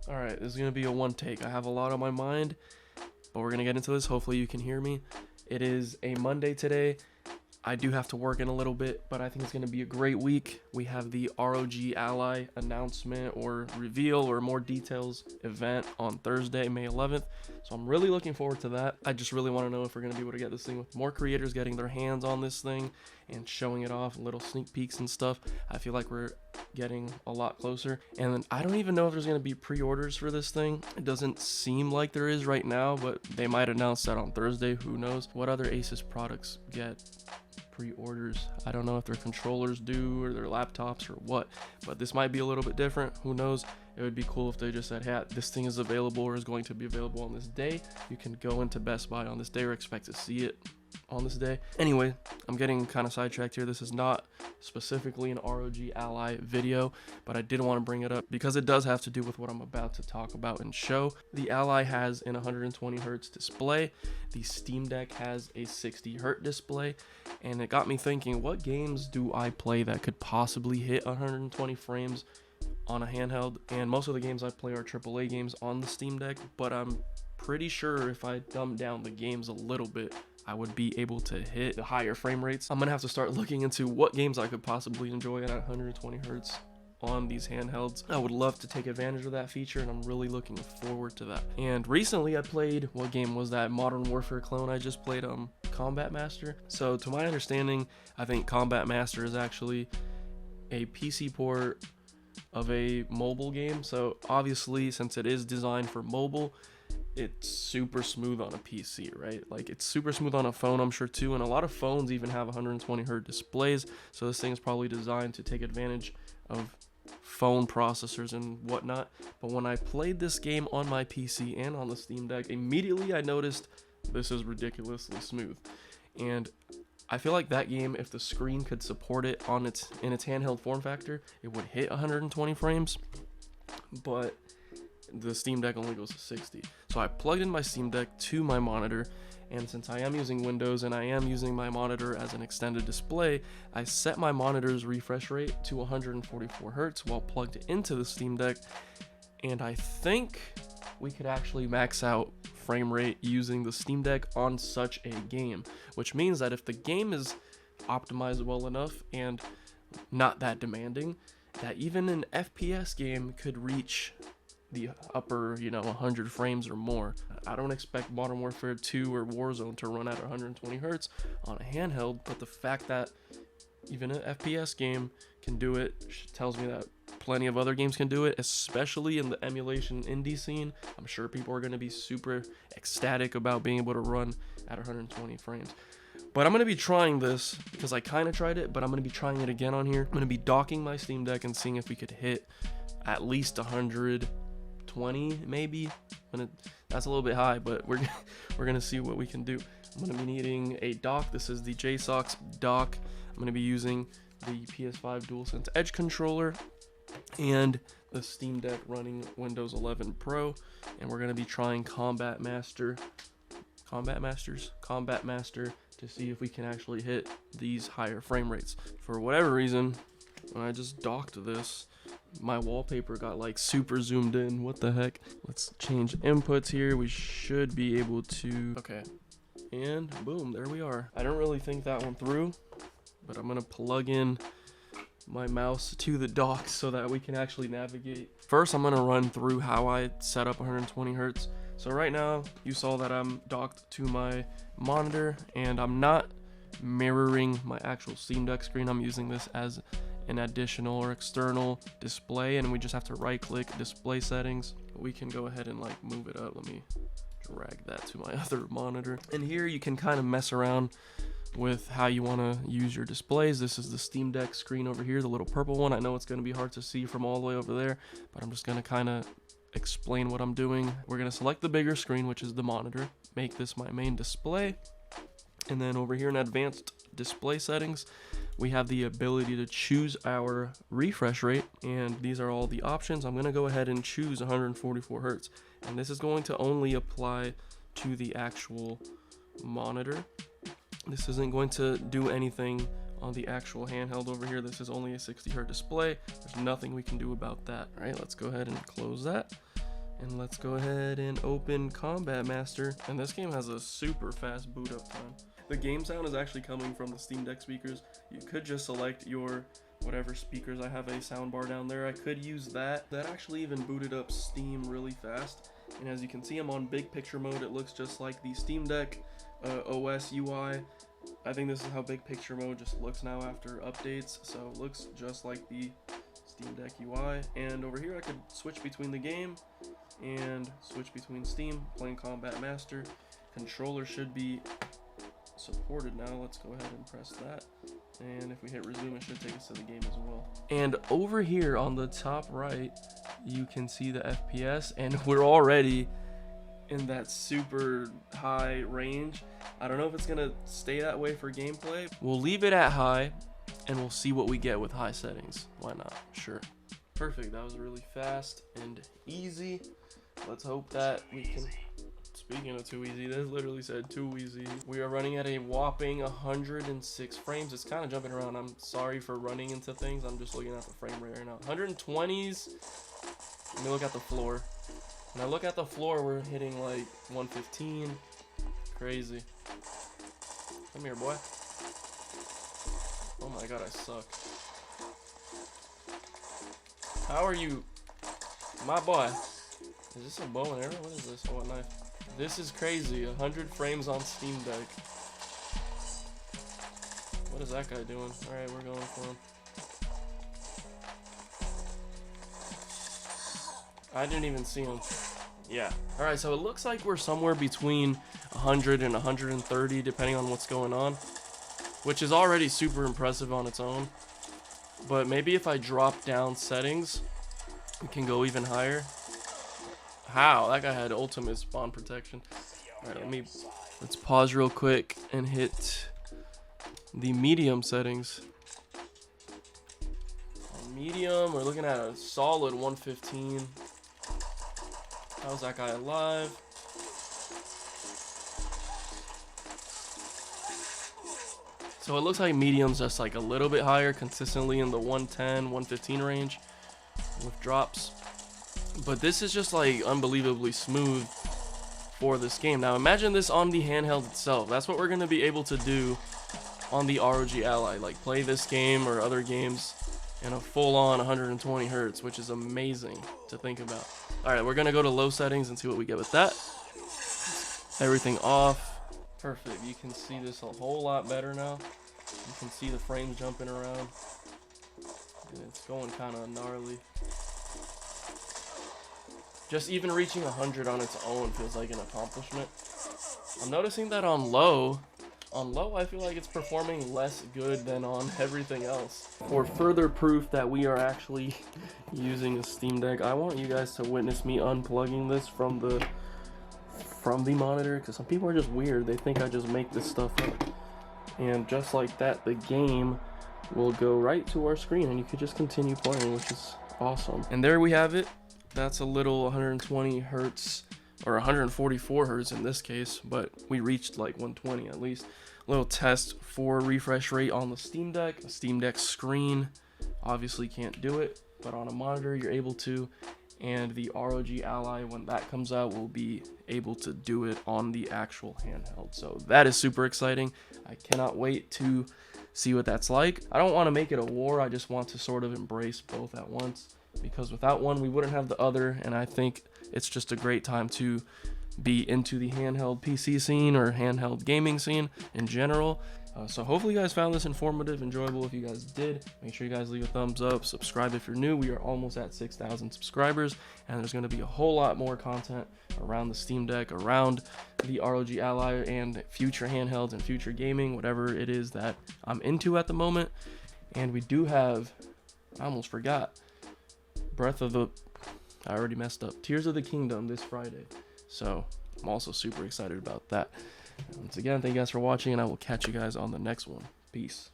All right, this is gonna be a one take. I have a lot on my mind, but we're gonna get into this. Hopefully you can hear me. It is a Monday today. I do have to work in a little bit, but I think it's going to be a great week. We have the ROG Ally announcement or reveal or more details event on Thursday, May 11th. So I'm really looking forward to that. I just really want to know if we're going to be able to get this thing with more creators getting their hands on this thing and showing it off, little sneak peeks and stuff. I feel like we're getting a lot closer. And then I don't even know if there's going to be pre-orders for this thing. It doesn't seem like there is right now, but they might announce that on Thursday. Who knows? What other Asus products get pre-orders? I don't know if their controllers do or their laptops or what, but this might be a little bit different. Who knows? It would be cool if they just said, hey, this thing is available or is going to be available on this day. You can go into Best Buy on this day or expect to see it on this day. Anyway, I'm getting kind of sidetracked here. This is not specifically an ROG Ally video, but I did want to bring it up because it does have to do with what I'm about to talk about and show. The Ally has an 120 hertz display. The Steam Deck has a 60 hertz display, and it got me thinking, what games do I play that could possibly hit 120 frames on a handheld? And most of the games I play are AAA games on the Steam Deck, but I'm pretty sure if I dumb down the games a little bit, I would be able to hit the higher frame rates. I'm gonna have to start looking into what games I could possibly enjoy at 120 hertz on these handhelds. I would love to take advantage of that feature, and I'm really looking forward to that. And recently I played, what game was that? Modern Warfare clone I just played, Combat Master. So to my understanding, I think Combat Master is actually a PC port of a mobile game. So obviously, since it is designed for mobile, it's super smooth on a PC, right? Like, it's super smooth on a phone, I'm sure too, and a lot of phones even have 120 hertz displays, so this thing is probably designed to take advantage of phone processors and whatnot. But when I played this game on my PC and on the Steam Deck, immediately I noticed this is ridiculously smooth. And I feel like that game, if the screen could support it in its handheld form factor, it would hit 120 frames, but the Steam Deck only goes to 60. So I plugged in my Steam Deck to my monitor, and since I am using Windows and I am using my monitor as an extended display, I set my monitor's refresh rate to 144 hertz while plugged into the Steam Deck, and I think we could actually max out frame rate using the Steam Deck on such a game, which means that if the game is optimized well enough and not that demanding, that even an FPS game could reach the upper, 100 frames or more. I don't expect Modern Warfare 2 or Warzone to run at 120 hertz on a handheld, but the fact that even an FPS game can do it tells me that plenty of other games can do it, especially in the emulation indie scene. I'm sure people are going to be super ecstatic about being able to run at 120 frames. But I'm going to be trying this because I kind of tried it, but I'm going to be trying it again on here. I'm going to be docking my Steam Deck and seeing if we could hit at least 120 maybe. That's a little bit high, but we're gonna see what we can do. I'm gonna be needing a dock. This is the JSOX dock. I'm gonna be using the PS5 DualSense Edge controller and the Steam Deck running Windows 11 Pro, and we're gonna be trying Combat Master to see if we can actually hit these higher frame rates. For whatever reason, when I just docked this, my wallpaper got like super zoomed in. What the heck? Let's change inputs here. We should be able to, okay, and boom, there we are. I don't really think that one through, but I'm gonna plug in my mouse to the dock so that we can actually navigate. First, I'm gonna run through how I set up 120 hertz. So right now you saw that I'm docked to my monitor, and I'm not mirroring my actual Steam Deck screen. I'm using this as an additional or external display, and we just have to right click display settings. We can go ahead and like move it up. Let me drag that to my other monitor, and here you can kind of mess around with how you want to use your displays. This is the Steam Deck screen over here, the little purple one. I know it's going to be hard to see from all the way over there, but I'm just going to kind of explain what I'm doing. We're going to select the bigger screen, which is the monitor, make this my main display, and then over here in advanced display settings, we have the ability to choose our refresh rate, and these are all the options. I'm going to go ahead and choose 144 hertz, and this is going to only apply to the actual monitor. This isn't going to do anything on the actual handheld over here. This is only a 60 hertz display. There's nothing we can do about that. All right, let's go ahead and close that. And let's go ahead and open Combat Master. And this game has a super fast boot up time. The game sound is actually coming from the Steam Deck speakers. You could just select your whatever speakers. I have a sound bar down there. I could use that. That actually even booted up Steam really fast. And as you can see, I'm on big picture mode. It looks just like the Steam Deck OS UI. I think this is how big picture mode just looks now after updates. So it looks just like the Steam Deck UI. And over here I could switch between the game and switch between Steam, playing Combat Master. Controller should be supported now. Let's go ahead and press that. And if we hit resume, it should take us to the game as well. And over here on the top right, you can see the FPS, and we're already in that super high range. I don't know if it's gonna stay that way for gameplay. We'll leave it at high, and we'll see what we get with high settings. Why not? Sure. Perfect. That was really fast and easy. Let's hope that we can... Speaking of too easy, this literally said too easy. We are running at a whopping 106 frames. It's kind of jumping around. I'm sorry for running into things. I'm just looking at the frame rate right now. 120s. Let me look at the floor. When I look at the floor, we're hitting like 115. Crazy. Come here, boy. Oh my god, I suck. How are you? My boy. Is this a bow and arrow? What is this? Oh, a knife. This is crazy. 100 frames on Steam Deck. What is that guy doing? Alright, we're going for him. I didn't even see him. Yeah. Alright, so it looks like we're somewhere between 100 and 130 depending on what's going on, which is already super impressive on its own. But maybe if I drop down settings, we can go even higher. How? That guy had ultimate spawn protection. Alright, let's pause real quick and hit the medium settings. On medium, we're looking at a solid 115. How's that guy alive? So it looks like medium's just like a little bit higher, consistently in the 110, 115 range with drops. But this is just like unbelievably smooth for this game. Now imagine this on the handheld itself. That's what we're going to be able to do on the ROG Ally. Like play this game or other games in a full-on 120 hertz, which is amazing to think about. Alright, we're going to go to low settings and see what we get with that. Everything off. Perfect. You can see this a whole lot better now. You can see the frames jumping around. And it's going kind of gnarly. Just even reaching 100 on its own feels like an accomplishment. I'm noticing that on low, I feel like it's performing less good than on everything else. For further proof that we are actually using a Steam Deck, I want you guys to witness me unplugging this from the monitor, because some people are just weird. They think I just make this stuff up. And just like that, the game will go right to our screen and you could just continue playing, which is awesome. And there we have it. That's a little 120 hertz or 144 hertz in this case, but we reached like 120 at least. Little test for refresh rate on the Steam Deck. A Steam Deck screen obviously can't do it, but on a monitor you're able to, and the ROG Ally, when that comes out, will be able to do it on the actual handheld. So that is super exciting. I cannot wait to see what that's like. I don't want to make it a war. I just want to sort of embrace both at once, because without one we wouldn't have the other, and I think it's just a great time to be into the handheld PC scene or handheld gaming scene in general. So hopefully you guys found this informative, enjoyable. If you guys did, make sure you guys leave a thumbs up, subscribe if you're new. We are almost at 6,000 subscribers, and there's going to be a whole lot more content around the Steam Deck, around the ROG Ally, and future handhelds and future gaming, whatever it is that I'm into at the moment. And we do have, I almost forgot, I already messed up, Tears of the Kingdom this Friday. So I'm also super excited about that. Once again, thank you guys for watching, and I will catch you guys on the next one. Peace.